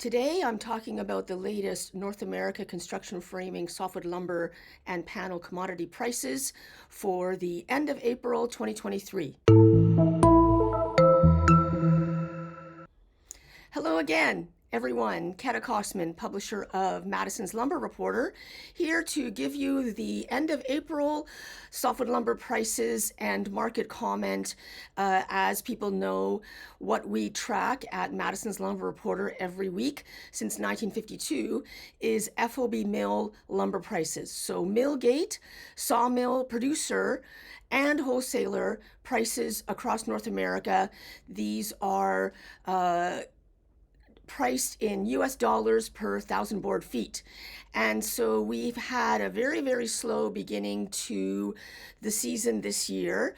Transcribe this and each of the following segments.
Today I'm talking about the latest North America construction framing, softwood lumber, and panel commodity prices for the end of April 2023. Hello again, everyone. Kata Kosman, publisher of Madison's Lumber Reporter, here to give you the end of April softwood lumber prices and market comment. As people know, what we track at Madison's Lumber Reporter every week since 1952 is FOB mill lumber prices. So mill gate, sawmill producer, and wholesaler prices across North America. These are priced in US dollars per thousand board feet. And so we've had a very, very slow beginning to the season this year.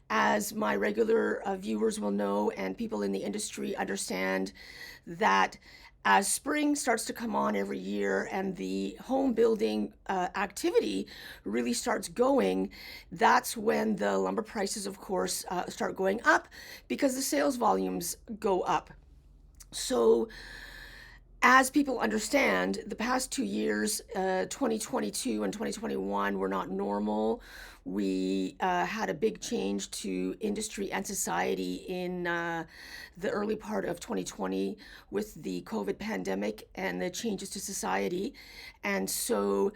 As my regular viewers will know, and people in the industry understand, that as spring starts to come on every year and the home building activity really starts going, that's when the lumber prices, of course, start going up because the sales volumes go up. So, as people understand, the past 2 years, 2022 and 2021, were not normal. We had a big change to industry and society in the early part of 2020 with the COVID pandemic and the changes to society. And so,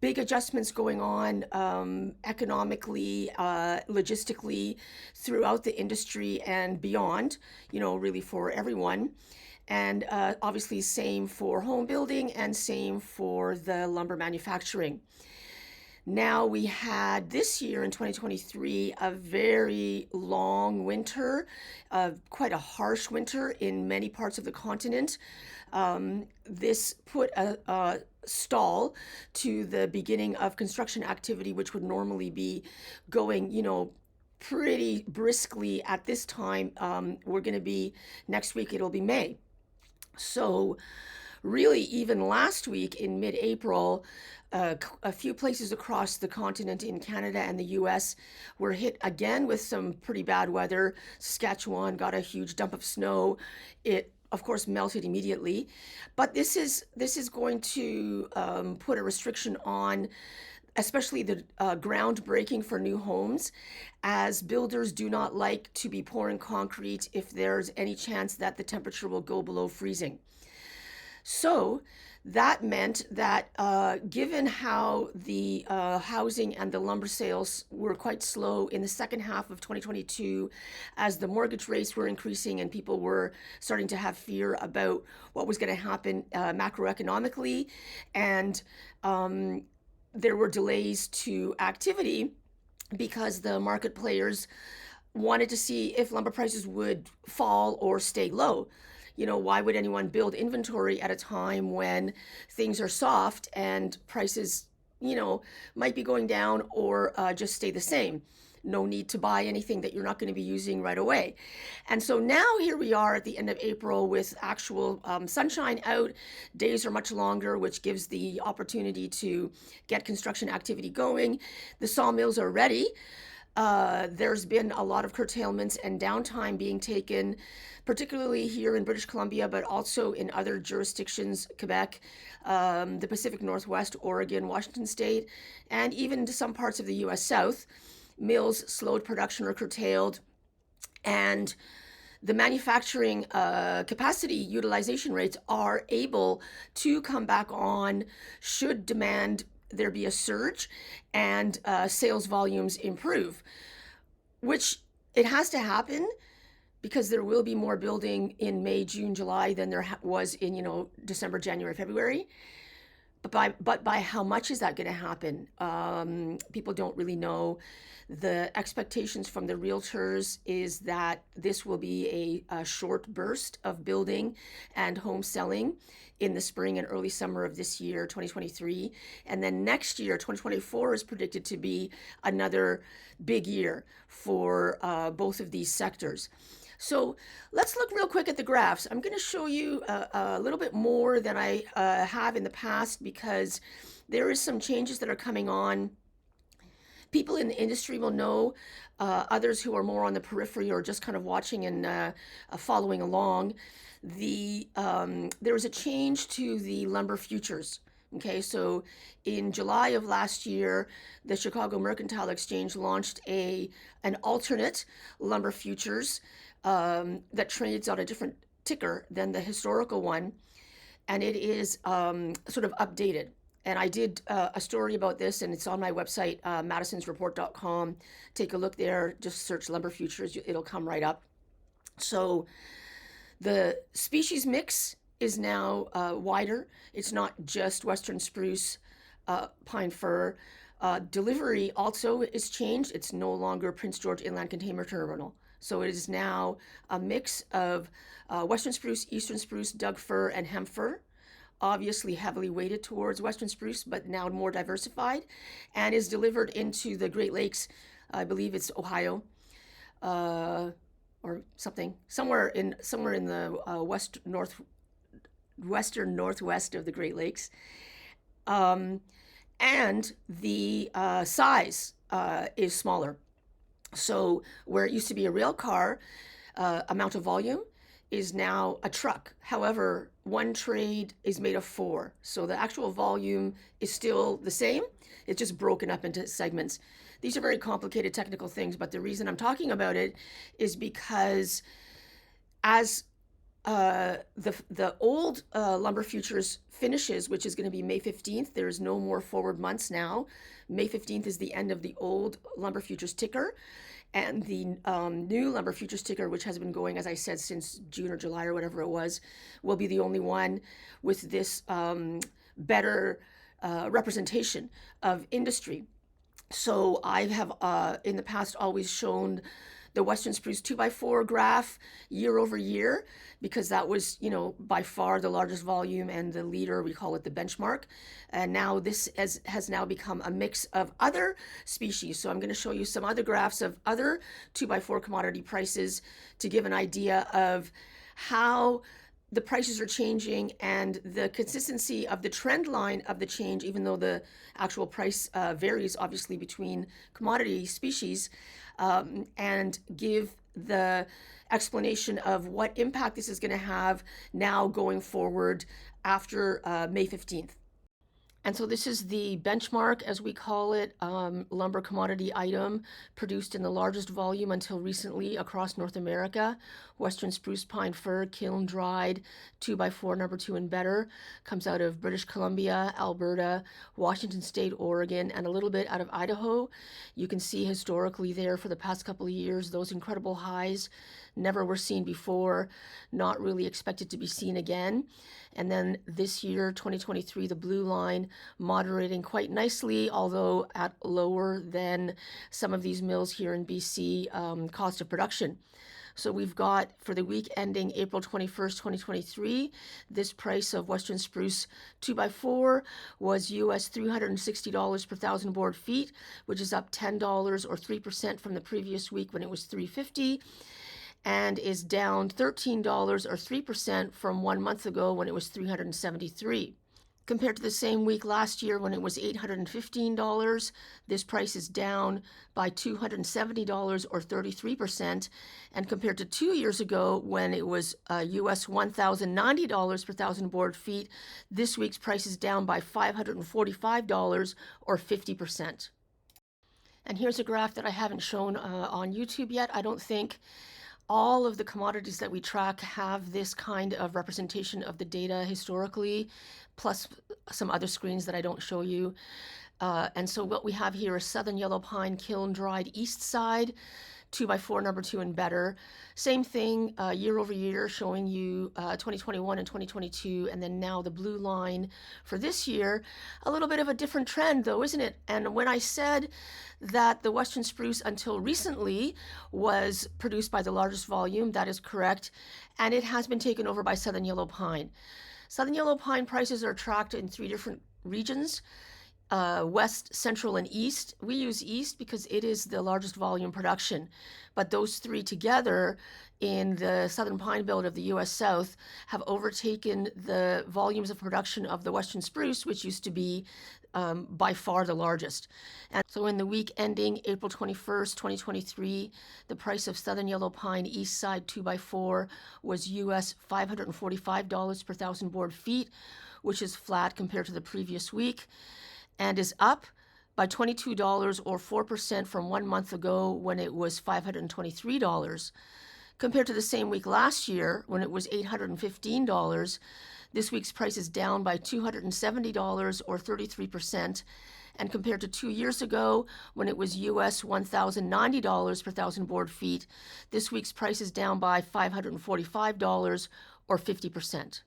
big adjustments going on economically, logistically, throughout the industry and beyond, really for everyone. And obviously, same for home building and same for the lumber manufacturing. Now, we had this year in 2023 a very long winter, quite a harsh winter in many parts of the continent. This put a stall to the beginning of construction activity, which would normally be going, pretty briskly at this time. We're going to be next week, it'll be May. So, really, even last week in mid April, a few places across the continent in Canada and the US were hit again with some pretty bad weather. Saskatchewan got a huge dump of snow. It, of course, melted immediately. But this is going to put a restriction on especially the groundbreaking for new homes, as builders do not like to be pouring concrete if there's any chance that the temperature will go below freezing. So that meant that given how the housing and the lumber sales were quite slow in the second half of 2022, as the mortgage rates were increasing and people were starting to have fear about what was going to happen macroeconomically, and there were delays to activity because the market players wanted to see if lumber prices would fall or stay low. Why would anyone build inventory at a time when things are soft and prices, might be going down or just stay the same? No need to buy anything that you're not going to be using right away. And so now here we are at the end of April with actual sunshine out. Days are much longer, which gives the opportunity to get construction activity going. The sawmills are ready. There's been a lot of curtailments and downtime being taken, particularly here in British Columbia, but also in other jurisdictions, Quebec, the Pacific Northwest, Oregon, Washington State, and even to some parts of the US South. Mills slowed production or curtailed, and the manufacturing capacity utilization rates are able to come back on should demand there be a surge and sales volumes improve, which it has to happen because there will be more building in May, June, July than there was in December, January, February. But by how much is that going to happen? People don't really know. The expectations from the realtors is that this will be a short burst of building and home selling in the spring and early summer of this year, 2023. And then next year, 2024, is predicted to be another big year for both of these sectors. So let's look real quick at the graphs. I'm going to show you a little bit more than I have in the past because there is some changes that are coming on. People in the industry will know, others who are more on the periphery or just kind of watching and following along, there was a change to the lumber futures. Okay, so in July of last year, the Chicago Mercantile Exchange launched an alternate lumber futures that trades on a different ticker than the historical one, and it is sort of updated. And I did a story about this, and it's on my website, madisonsreport.com. Take a look there. Just search lumber futures; it'll come right up. So the species mix is now wider. It's not just Western spruce, pine fir. Delivery also is changed. It's no longer Prince George Inland Container Terminal. So it is now a mix of Western spruce, Eastern spruce, Doug fir, and hem fir. Obviously heavily weighted towards Western spruce, but now more diversified, and is delivered into the Great Lakes. I believe it's Ohio, or something, somewhere in the western northwest of the Great Lakes. And the size is smaller. So where it used to be a rail car amount of volume is now a truck. However, one trade is made of four. So the actual volume is still the same. It's just broken up into segments. These are very complicated technical things, but the reason I'm talking about it is because as the old lumber futures finishes, which is going to be May 15th. There's no more forward months now. May 15th is the end of the old lumber futures ticker. And the new lumber futures ticker, which has been going, as I said, since June or July or whatever it was, will be the only one with this better representation of industry. So I have in the past always shown the Western Spruce 2x4 graph year over year, because that was, by far the largest volume and the leader. We call it the benchmark. And now this has now become a mix of other species. So I'm going to show you some other graphs of other 2x4 commodity prices to give an idea of how the prices are changing and the consistency of the trend line of the change, even though the actual price varies obviously between commodity species, and give the explanation of what impact this is going to have now going forward after May 15th. And so this is the benchmark, as we call it, lumber commodity item produced in the largest volume until recently across North America. Western Spruce-Pine-Fir, kiln-dried, 2x4 number 2 and better, comes out of British Columbia, Alberta, Washington State, Oregon, and a little bit out of Idaho. You can see historically there for the past couple of years, those incredible highs never were seen before, not really expected to be seen again. And then this year, 2023, the blue line moderating quite nicely, although at lower than some of these mills here in BC cost of production. So we've got, for the week ending April 21st, 2023, this price of Western Spruce 2x4 was US $360 per thousand board feet, which is up $10 or 3% from the previous week when it was $350. And is down $13 or 3% from 1 month ago when it was $373. Compared to the same week last year when it was $815, this price is down by $270 or 33%. And compared to 2 years ago when it was US $1,090 per thousand board feet, this week's price is down by $545 or 50%. And here's a graph that I haven't shown on YouTube yet. I don't think all of the commodities that we track have this kind of representation of the data historically, plus some other screens that I don't show you. And so what we have here is Southern Yellow Pine kiln-dried east side, 2x4 number 2 and better. Same thing year over year, showing you 2021 and 2022, and then now the blue line for this year. A little bit of a different trend though, isn't it? And when I said that the Western Spruce until recently was produced by the largest volume, that is correct, and it has been taken over by Southern Yellow Pine. Southern Yellow Pine prices are tracked in 3 different regions. West, Central, and East. We use East because it is the largest volume production. But those three together in the Southern Pine Belt of the U.S. South have overtaken the volumes of production of the Western Spruce, which used to be by far the largest. And so in the week ending April 21st, 2023, the price of Southern Yellow Pine East Side 2x4 was US $545 per thousand board feet, which is flat compared to the previous week, and is up by $22 or 4% from 1 month ago when it was $523. Compared to the same week last year when it was $815, this week's price is down by $270 or 33%. And compared to 2 years ago when it was US $1,090 per thousand board feet, this week's price is down by $545 or 50%.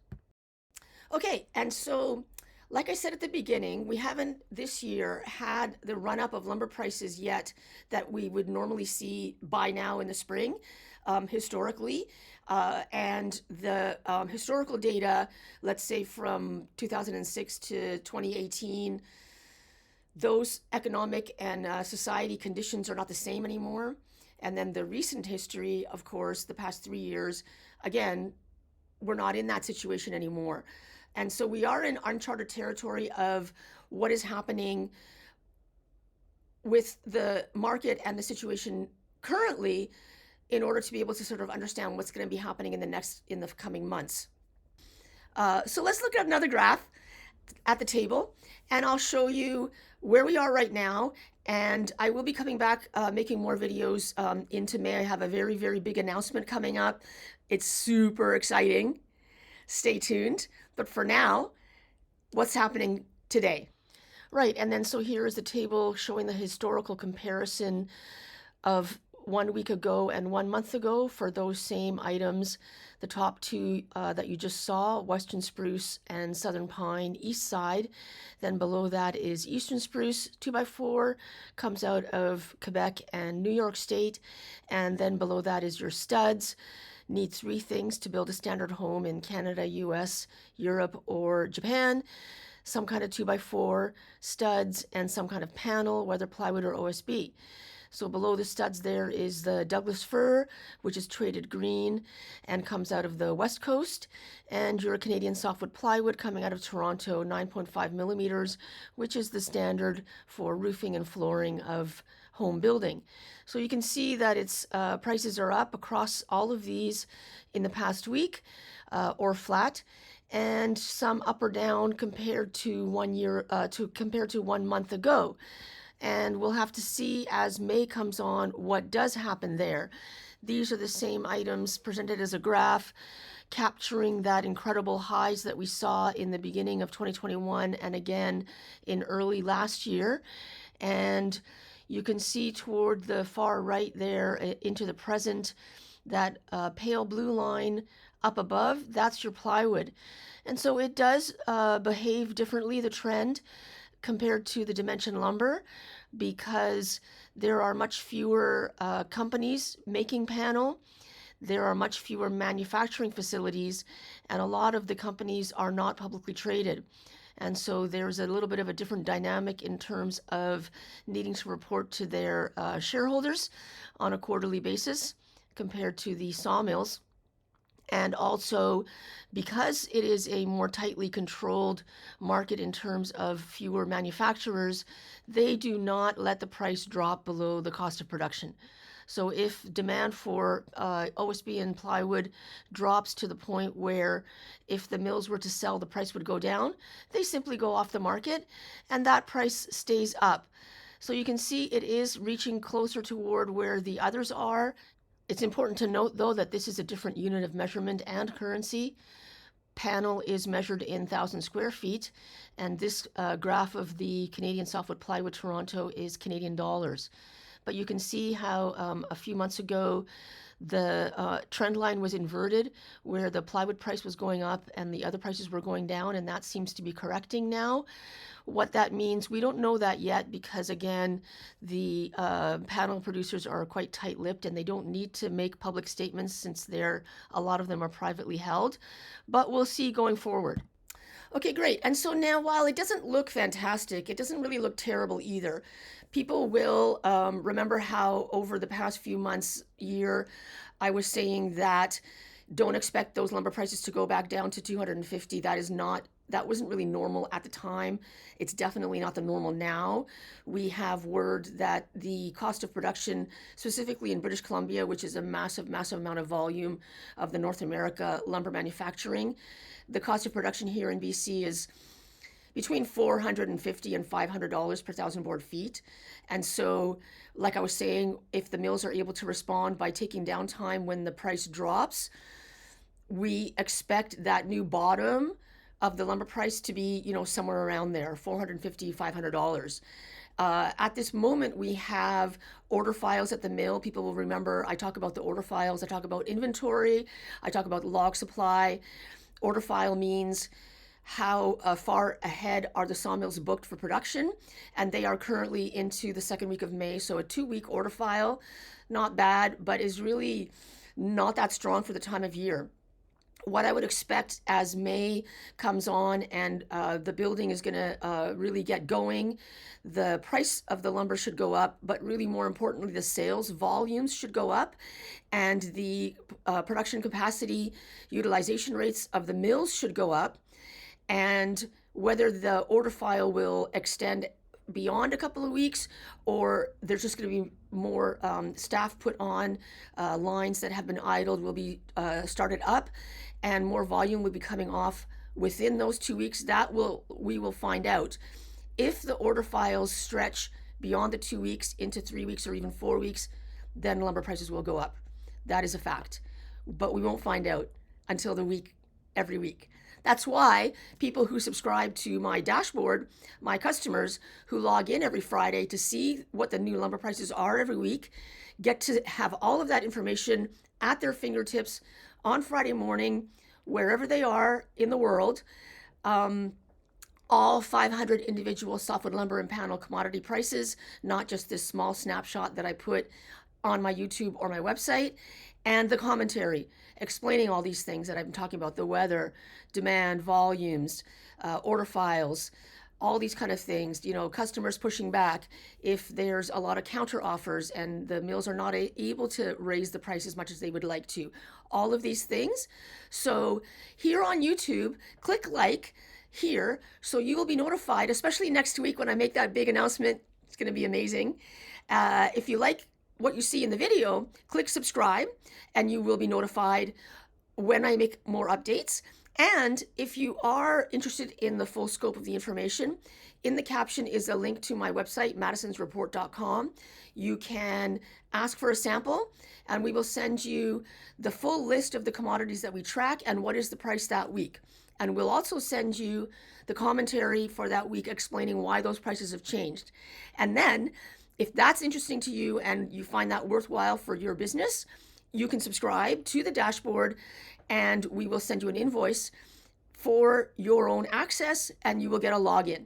Okay, and so like I said at the beginning, we haven't this year had the run-up of lumber prices yet that we would normally see by now in the spring, historically. And the historical data, let's say from 2006 to 2018, those economic and society conditions are not the same anymore. And then the recent history, of course, the past 3 years, again, we're not in that situation anymore. And so we are in uncharted territory of what is happening with the market and the situation currently in order to be able to sort of understand what's going to be happening in the coming months. So let's look at another graph at the table, and I'll show you where we are right now. And I will be coming back making more videos into May. I have a very, very big announcement coming up. It's super exciting. Stay tuned. But for now, what's happening today? Right, and then so here is the table showing the historical comparison of 1 week ago and 1 month ago for those same items. The top two that you just saw, Western Spruce and Southern Pine East Side. Then below that is Eastern Spruce 2x4, comes out of Quebec and New York State. And then below that is your studs. Need 3 things to build a standard home in Canada, US, Europe, or Japan. Some kind of 2x4, studs, and some kind of panel, whether plywood or OSB. So below the studs there is the Douglas fir, which is traded green and comes out of the West Coast, and your Canadian softwood plywood coming out of Toronto, 9.5 millimeters, which is the standard for roofing and flooring of home building. So you can see that its prices are up across all of these in the past week, or flat, and some up or down compared to 1 month ago. And we'll have to see as May comes on what does happen there. These are the same items presented as a graph, capturing that incredible highs that we saw in the beginning of 2021 and again in early last year. And you can see toward the far right there into the present, that pale blue line up above, that's your plywood. And so it does behave differently, the trend, compared to the dimension lumber, because there are much fewer companies making panel. There are much fewer manufacturing facilities, and a lot of the companies are not publicly traded. And so there's a little bit of a different dynamic in terms of needing to report to their shareholders on a quarterly basis compared to the sawmills. And also, because it is a more tightly controlled market in terms of fewer manufacturers, they do not let the price drop below the cost of production. So if demand for OSB and plywood drops to the point where if the mills were to sell, the price would go down, they simply go off the market, and that price stays up. So you can see it is reaching closer toward where the others are. It's important to note, though, that this is a different unit of measurement and currency. Panel is measured in 1,000 square feet, and this graph of the Canadian softwood plywood Toronto is Canadian dollars. But you can see how a few months ago the trend line was inverted, where the plywood price was going up and the other prices were going down, and that seems to be correcting now. What that means, we don't know that yet, because again, the panel producers are quite tight-lipped and they don't need to make public statements since a lot of them are privately held. But we'll see going forward. Okay, great. And so now, while it doesn't look fantastic, it doesn't really look terrible either. People will remember how over the past few months, year, I was saying that don't expect those lumber prices to go back down to 250. That wasn't really normal at the time. It's definitely not the normal now. We have word that the cost of production, specifically in British Columbia, which is a massive, massive amount of volume of the North America lumber manufacturing, the cost of production here in BC is between $450 and $500 per thousand board feet. And so, like I was saying, if the mills are able to respond by taking downtime when the price drops, we expect that new bottom of the lumber price to be, somewhere around there, $450, $500. At this moment, we have order files at the mill. People will remember I talk about the order files, I talk about inventory, I talk about log supply. Order file means how far ahead are the sawmills booked for production, and they are currently into the second week of May. So a 2-week order file, not bad, but is really not that strong for the time of year. What I would expect as May comes on and the building is going to really get going, the price of the lumber should go up, but really more importantly, the sales volumes should go up, and the production capacity utilization rates of the mills should go up. And whether the order file will extend beyond a couple of weeks, or there's just going to be more staff put on, lines that have been idled will be started up, and more volume will be coming off within those 2 weeks. We will find out. If the order files stretch beyond the 2 weeks into 3 weeks or even 4 weeks, then lumber prices will go up. That is a fact. But we won't find out until every week. That's why people who subscribe to my dashboard, my customers who log in every Friday to see what the new lumber prices are every week, get to have all of that information at their fingertips on Friday morning, wherever they are in the world. All 500 individual softwood lumber and panel commodity prices, not just this small snapshot that I put on my YouTube or my website, and the commentary explaining all these things that I've been talking about: the weather, demand, volumes, order files, all these kind of things. Customers pushing back if there's a lot of counter offers and the mills are not able to raise the price as much as they would like to. All of these things. So here on YouTube, click like here so you will be notified, especially next week when I make that big announcement. It's going to be amazing. If you like what you see in the video, click subscribe and you will be notified when I make more updates. And if you are interested in the full scope of the information, in the caption is a link to my website, madisonsreport.com. You can ask for a sample and we will send you the full list of the commodities that we track and what is the price that week. And we'll also send you the commentary for that week explaining why those prices have changed. And then, if that's interesting to you and you find that worthwhile for your business, you can subscribe to the dashboard and we will send you an invoice for your own access and you will get a login.